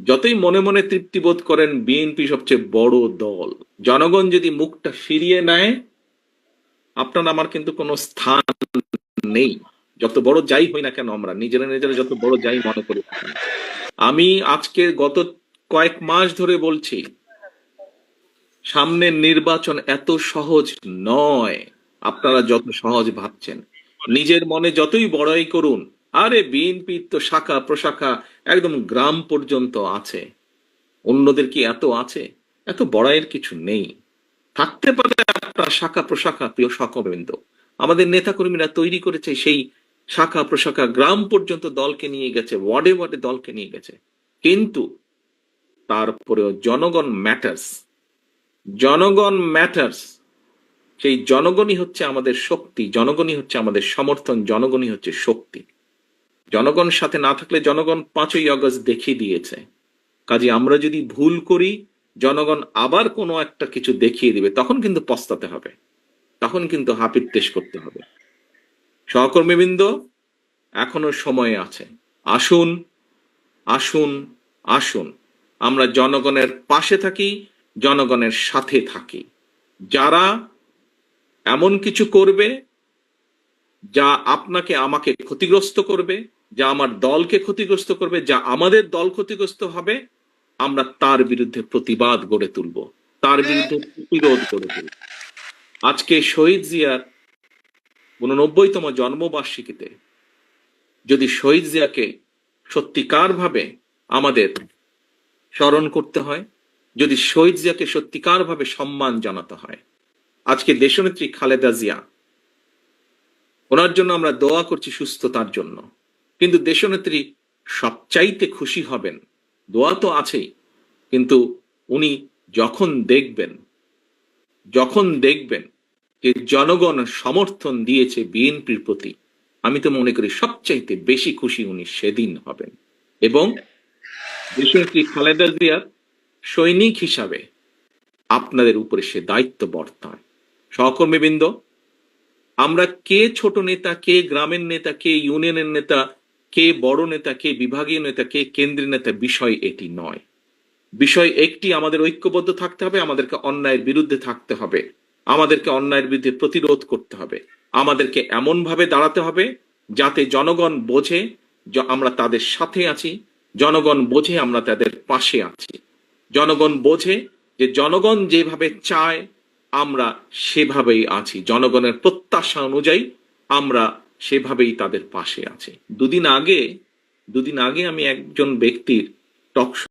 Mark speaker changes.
Speaker 1: যতই মনে মনে তৃপ্তি বোধ করেন বিএনপি সবচেয়ে বড় দল, জনগণ যদি মুখটা ফিরিয়ে নেয় আপনার আমার কিন্তু কোনো স্থান নেই। যত বড় যাই হই না কেন, আমরা নিজেরা নিজেরা যত বড় যাই মনে করি না কেন। আমি আজকে গত কয়েক মাস ধরে বলছি, সামনের নির্বাচন এত সহজ নয় আপনারা যত সহজ ভাবছেন। নিজের মনে যতই বড়াই করুন, আরে বিএনপি তো শাখা প্রশাখা একদম গ্রাম পর্যন্ত আছে, অন্যদের কি এত আছে? এত বড়াইয়ের কিছু নেই। থাকতে পারে আপনার শাখা প্রশাখা, প্রিয় সহকর্মীবৃন্দ, আমাদের নেতাকর্মীরা তৈরি করেছে সেই শাখা প্রশাখা, গ্রাম পর্যন্ত দলকে নিয়ে গেছে, ওয়ার্ডে ওয়ার্ডে দলকে নিয়ে গেছে। কিন্তু তারপরেও জনগণ ম্যাটার্স, জনগণ ম্যাটার্স। সেই জনগণই হচ্ছে আমাদের শক্তি, জনগণই হচ্ছে আমাদের সমর্থন, জনগণই হচ্ছে শক্তি। জনগণ সাথে না থাকলে, জনগণ 5ই আগস্ট দেখিয়ে দিয়েছে, কাজে আমরা যদি ভুল করি জনগণ আবার কোনো একটা কিছু দেখিয়ে দিবে, তখন কিন্তু পস্তাতে হবে, তখন কিন্তু হাপির তেশ করতে হবে। সহকর্মীবৃন্দ, এখনো সময় আছে। আসুন, আসুন, আসুন, আমরা জনগণের পাশে থাকি, জনগণের সাথে থাকি। যারা এমন কিছু করবে যা আপনাকে আমাকে ক্ষতিগ্রস্ত করবে, যা আমার দলকে ক্ষতিগ্রস্ত করবে, যা আমাদের দল ক্ষতিগ্রস্ত হবে, আমরা তার বিরুদ্ধে প্রতিবাদ গড়ে তুলব, তার বিরুদ্ধে প্রতিরোধ গড়ে তুলব। আজকে শহীদ জিয়ার 89তম জন্মবার্ষিকীতে যদি শহীদ জিয়াকে সত্যিকার ভাবে আমাদের স্মরণ করতে হয়, যদি শহীদ জিয়াকে সত্যিকার ভাবে সম্মান জানাতে হয়, আজকে দেশনেত্রী খালেদা জিয়া, ওনার জন্য আমরা দোয়া করছি সুস্থতার জন্য, কিন্তু দেশনেত্রী সবচাইতে খুশি হবেন, দোয়া তো আছেই, কিন্তু উনি যখন দেখবেন, যখন দেখবেন যে জনগণ সমর্থন দিয়েছে বিএনপির প্রতি, আমি তো মনে করি সবচাইতে বেশি খুশি উনি সেদিন হবেন। এবং দেশনেত্রী খালেদা জিয়ার সৈনিক হিসাবে আপনাদের উপরে সে দায়িত্ব বর্তায়। সহকর্মীবৃন্দ, আমরা কে ছোট নেতা, কে গ্রামের নেতা, কে ইউনিয়নের নেতা, কে বড় নেতা, কে বিভাগীয় নেতা, কে কেন্দ্রীয় নেতা, বিষয় এটি নয়। বিষয় একটি, আমাদের ঐক্যবদ্ধ থাকতে হবে, আমাদেরকে অন্যায়ের বিরুদ্ধে থাকতে হবে, আমাদেরকে অন্যায়ের বিরুদ্ধে প্রতিরোধ করতে হবে, আমাদেরকে এমন ভাবে দাঁড়াতে হবে যাতে জনগণ বোঝে যে আমরা তাদের সাথে আছি, জনগণ বোঝে আমরা তাদের পাশে আছি, জনগণ বোঝে যে জনগণ যেভাবে চায় আমরা সেভাবেই আছি, জনগণের প্রত্যাশা অনুযায়ী আমরা সেভাবেই তাদের পাশে আছি। দুদিন আগে আমি একজন ব্যক্তির টক